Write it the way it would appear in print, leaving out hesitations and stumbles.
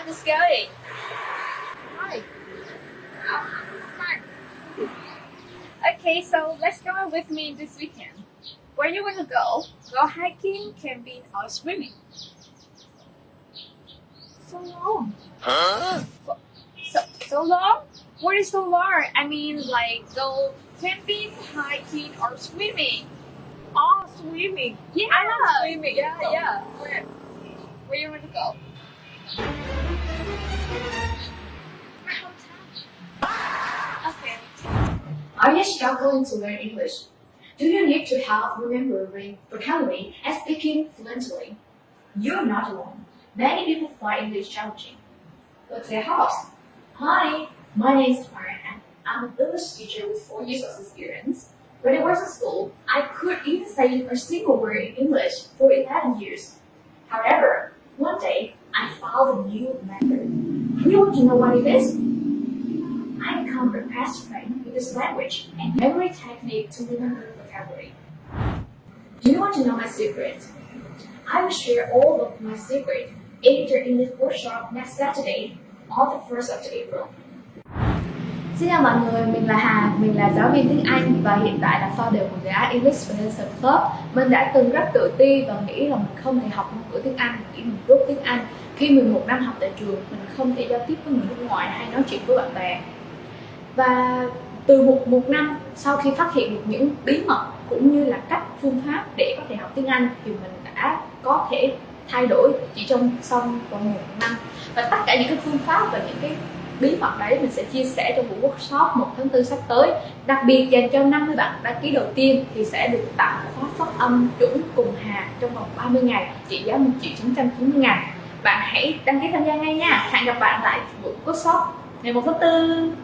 on, let's go. Hi. Fine. Okay, so let's go with me this weekend. Where you want to go? Go hiking, camping, or swimming? So long. So long? What is so long? I mean, like go camping, hiking, or swimming. Oh, swimming. Yeah, I love swimming. Yeah, So, yeah. Where? You want to go? My hometown. Okay. Are you struggling to learn English? Do you need to help remembering vocabulary and speaking fluently? You're not alone. Many people find English challenging. But their house. Hi, my name is Hàng. I'm an English teacher with 4 years of experience. When I was in school, I couldn't even say a single word in English for 11 years. However, one day, I found a new method. You want to know what it is? I become a best friend with this language and memory technique to remember vocabulary. Do you want to know my secret? I will share all of my secret in the English workshop next Saturday on the 1st of April. Xin chào mọi người, mình là Hàng, mình là giáo viên tiếng Anh và hiện tại là founder của dự án English Foundation Club. Mình đã từng rất tự ti và nghĩ là mình không thể học ngôn ngữ tiếng Anh, nghĩ mình rốt tiếng Anh. Khi 11 năm học tại trường, mình không thể giao tiếp với người nước ngoài hay nói chuyện với bạn bè. Và từ một năm sau khi phát hiện được những bí mật cũng như là cách phương pháp để có thể học tiếng Anh thì mình đã có thể thay đổi chỉ trong vòng 1 năm. Và tất cả những cái phương pháp và những cái bí mật đấy mình sẽ chia sẻ trong buổi workshop 1 tháng 4 sắp tới. Đặc biệt dành cho 50 bạn đăng ký đầu tiên thì sẽ được tặng khóa phát âm chuẩn cùng Hàng trong vòng 30 ngày, trị giá 1.990.000. Bạn hãy đăng ký tham gia ngay nha. Hẹn gặp bạn tại buổi workshop ngày 1 tháng 4.